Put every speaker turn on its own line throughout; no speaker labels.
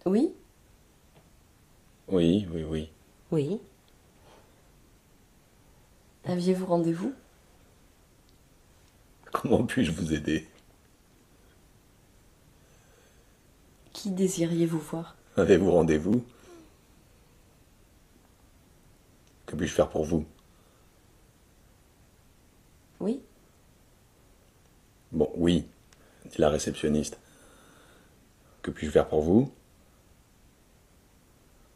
Oui,
Oui, oui, oui.
oui. Aviez-vous rendez-vous?
Comment puis-je vous aider?
Qui désiriez-vous voir?
Avez-vous rendez-vous? Que puis-je faire pour vous?
Oui,
Bon, oui, dit la réceptionniste. Que puis-je faire pour vous?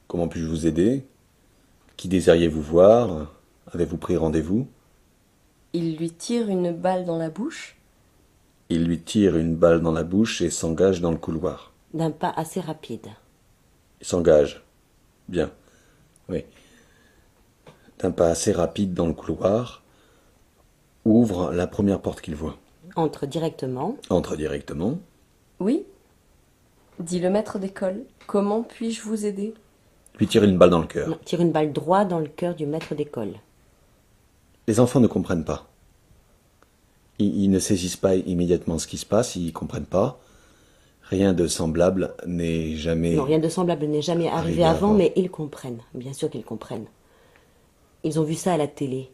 Comment puis-je vous aider? Qui désiriez-vous voir? Avez-vous pris rendez-vous?
il lui tire une balle dans la bouche,
Il lui tire une balle dans la bouche et s'engage dans le couloir.
d'un pas assez rapide.
Il s'engage. Bien. Oui. D'un pas assez rapide dans le couloir, ouvre la première porte qu'il voit.
Entre directement.
Entre directement.
Oui, dit le maître d'école. Comment puis-je vous aider?
Lui tire une balle dans le cœur.
Non, tire une balle droit dans le cœur du maître d'école.
Les enfants ne comprennent pas. Ils ne saisissent pas immédiatement ce qui se passe, ils ne comprennent pas. Rien de semblable n'est jamais...
Non, rien de semblable n'est jamais arrivé avant, mais ils comprennent. Bien sûr qu'ils comprennent. Ils ont vu ça à la télé.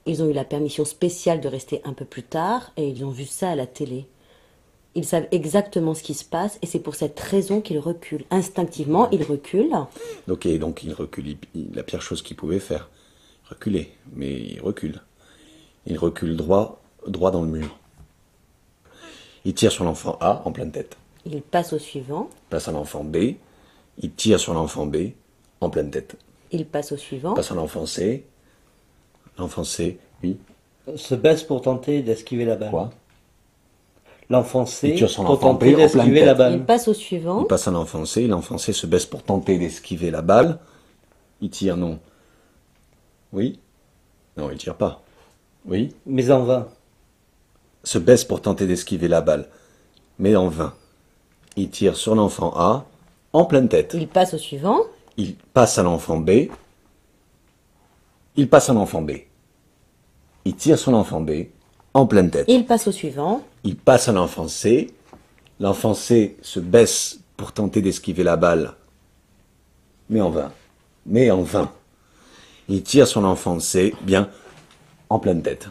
Ils ont eu la permission spéciale de rester un peu plus tard, et ils ont vu ça à la télé. Ils savent exactement ce qui se passe, et c'est pour cette raison qu'ils reculent. Instinctivement, ils reculent.
Ok, donc il recule. La pire chose qu'il pouvait faire, reculer. Mais il recule. Il recule droit dans le mur. Il tire sur l'enfant A en pleine tête.
Il passe au suivant.
Passe à l'enfant B. Il tire sur l'enfant B en pleine tête.
Il passe au suivant.
Passe à l'enfant C. L'enfant C, oui.
Se baisse pour tenter d'esquiver la balle.
Quoi?
L'enfant C
Il tire sur
pour
l'enfant B
tenter
en pleine
d'esquiver
tête.
la
Il
balle.
passe au suivant.
Il passe à l'enfant C. L'enfant C se baisse pour tenter d'esquiver la balle. Il tire, non. Oui? Non, il tire pas. Oui?
Mais en vain.
Se baisse pour tenter d'esquiver la balle. Mais en vain. Il tire sur l'enfant A en pleine tête.
Il passe au suivant.
Il passe à l'enfant B. Il passe à l'enfant B. Il tire sur l'enfant B en pleine tête.
Il passe au suivant.
Il passe à l'enfant C. L'enfant C se baisse pour tenter d'esquiver la balle. Mais en vain. Mais en vain. Il tire sur l'enfant C, bien, en pleine tête.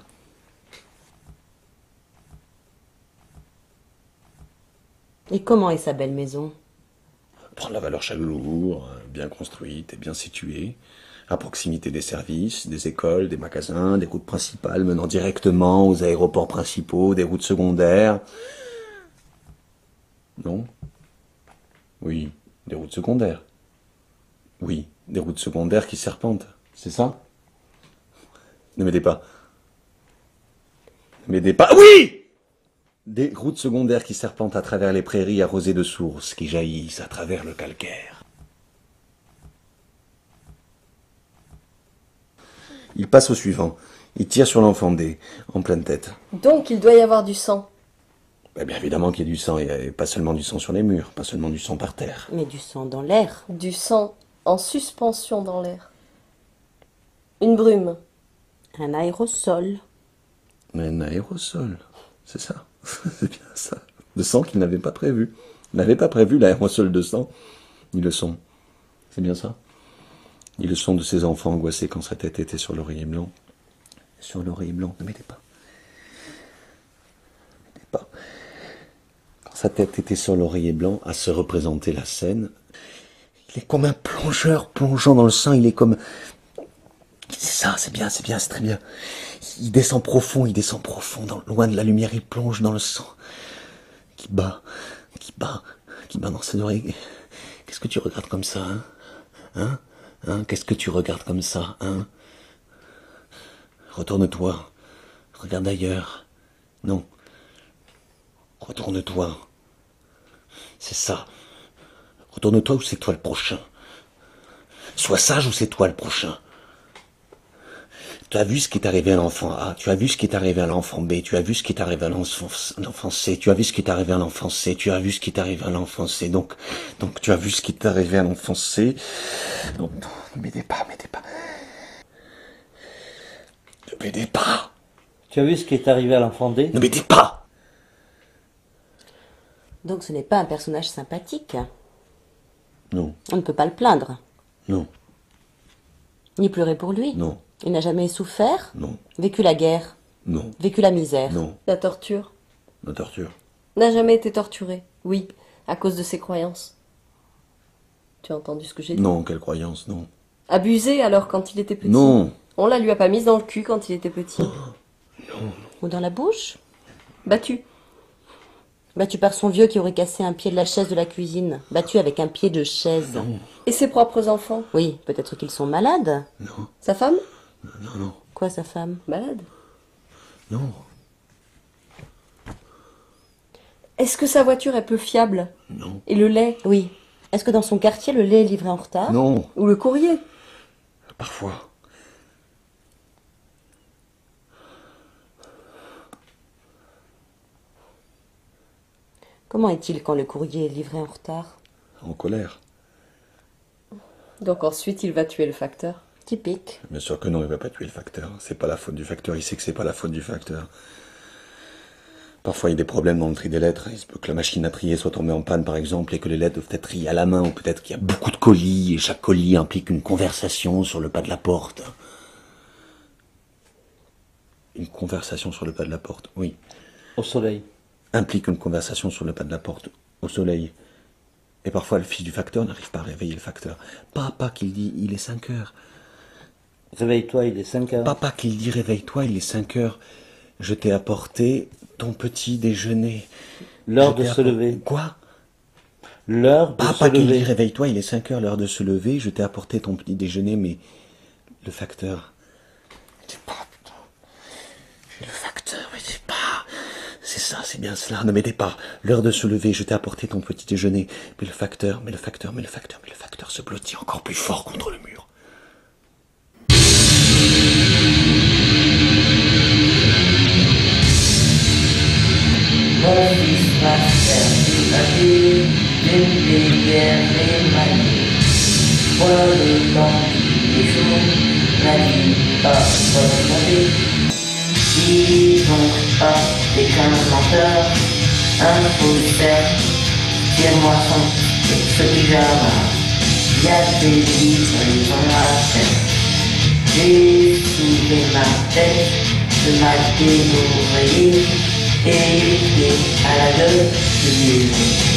Et comment est sa belle maison?
Prendre la valeur chaque jour, bien construite et bien située, à proximité des services, des écoles, des magasins, des routes principales menant directement aux aéroports principaux, des routes secondaires. Non? Oui, des routes secondaires. Oui, des routes secondaires qui serpentent, c'est ça? Ne m'aidez pas. Ne m'aidez pas. Oui! Des routes secondaires qui serpentent à travers les prairies arrosées de sources qui jaillissent à travers le calcaire. Il passe au suivant. Il tire sur l'enfant D, en pleine tête.
Donc il doit y avoir du sang.
Bien évidemment qu'il y a du sang, et pas seulement du sang sur les murs, pas seulement du sang par terre.
Mais du sang dans l'air.
Du sang en suspension dans l'air. Une brume.
Un aérosol.
Mais un aérosol, c'est ça. C'est bien ça. Le sang qu'il n'avait pas prévu. Il n'avait pas prévu l'aérosol de sang, ni le son. C'est bien ça. Ni le son de ses enfants angoissés quand sa tête était sur l'oreiller blanc. Sur l'oreiller blanc, ne m'aidez pas. Ne m'aidez pas. Quand sa tête était sur l'oreiller blanc, à se représenter la scène, il est comme un plongeur plongeant dans le sang, il est comme... C'est ça, c'est bien, c'est très bien. Il descend profond, loin de la lumière, il plonge dans le sang. Qui bat dans ses oreilles. Qu'est-ce que tu regardes comme ça, hein? Qu'est-ce que tu regardes comme ça, hein? Retourne-toi. Regarde ailleurs. Non. Retourne-toi. C'est ça. Retourne-toi ou c'est toi le prochain. Sois sage ou c'est toi le prochain. Tu as vu ce qui est arrivé à l'enfant A, tu as vu ce qui est arrivé à l'enfant B, tu as vu ce qui est arrivé à l'enfant C, tu as vu ce qui est arrivé à l'enfant C, tu as vu ce qui est arrivé à l'enfant C, donc tu as vu ce qui est arrivé à l'enfant C. Non, ne m'aidez pas. Ne m'aidez pas.
Tu as vu ce qui est arrivé à l'enfant D?
Ne m'aidez pas.
Donc ce n'est pas un personnage sympathique.
Non,
On ne peut pas le plaindre,
non,
ni pleurer pour lui.
non,
Il n'a jamais souffert,
non,
vécu la guerre,
non,
vécu la misère.
non,
La torture.
la torture.
N'a jamais été torturé. Oui, à cause de ses croyances. Tu as entendu ce que j'ai dit?
Non, quelle croyance, non.
Abusé alors quand il était petit.
Non,
On la lui a pas mise dans le cul quand il était petit.
Ou dans la bouche.
Battu.
Battu par son vieux qui aurait cassé un pied de la chaise de la cuisine. Battu avec un pied de chaise.
Et ses propres enfants.
Oui, peut-être qu'ils sont malades.
non,
Sa femme?
non, non,
Quoi, sa femme?
Malade.
non,
Est-ce que sa voiture est peu fiable?
non,
Et le lait?
Oui. Est-ce que dans son quartier, le lait est livré en retard?
non,
Ou le courrier?
parfois.
Comment est-il quand le courrier est livré en retard?
En colère.
Donc ensuite il va tuer le facteur.
Typique.
Bien sûr que non, il va pas tuer le facteur. C'est pas la faute du facteur, il sait que c'est pas la faute du facteur. Parfois, il y a des problèmes dans le tri des lettres. Il se peut que la machine à trier soit tombée en panne, par exemple, et que les lettres doivent être triées à la main, ou peut-être qu'il y a beaucoup de colis, et chaque colis implique une conversation sur le pas de la porte. Une conversation sur le pas de la porte, oui.
Au soleil.
Implique une conversation sur le pas de la porte, au soleil. Et parfois, le fils du facteur n'arrive pas à réveiller le facteur. Papa qu'il dit, il est 5 heures.
Réveille-toi, il est 5 heures.
Papa qu'il dit, réveille-toi, il est 5 heures. Je t'ai apporté ton petit déjeuner.
L'heure
Je
de
t'ai
se lever.
Quoi?
L'heure de
Papa
se
qu'il dit,
lever.
réveille-toi, il est 5 heures, l'heure de se lever. Je t'ai apporté ton petit déjeuner, mais le facteur... C'est pas... Le facteur, mais c'est pas... C'est ça, c'est bien cela. Ne m'aidez pas. L'heure de se lever, je t'ai apporté ton petit déjeuner. Mais le facteur se blottit encore plus fort contre le mur.
Mon fils va faire du papier, d'une rivière émaillée. Pour le temps des jours, la vie va remonter. Ils n'ont pas des qu'un menteur, un faussaire, tire-moi ce pyjama. Y a des livres, ils ont la tête. J'ai soulevé ma tête, je m'ai dévoré et à la gueule de Dieu.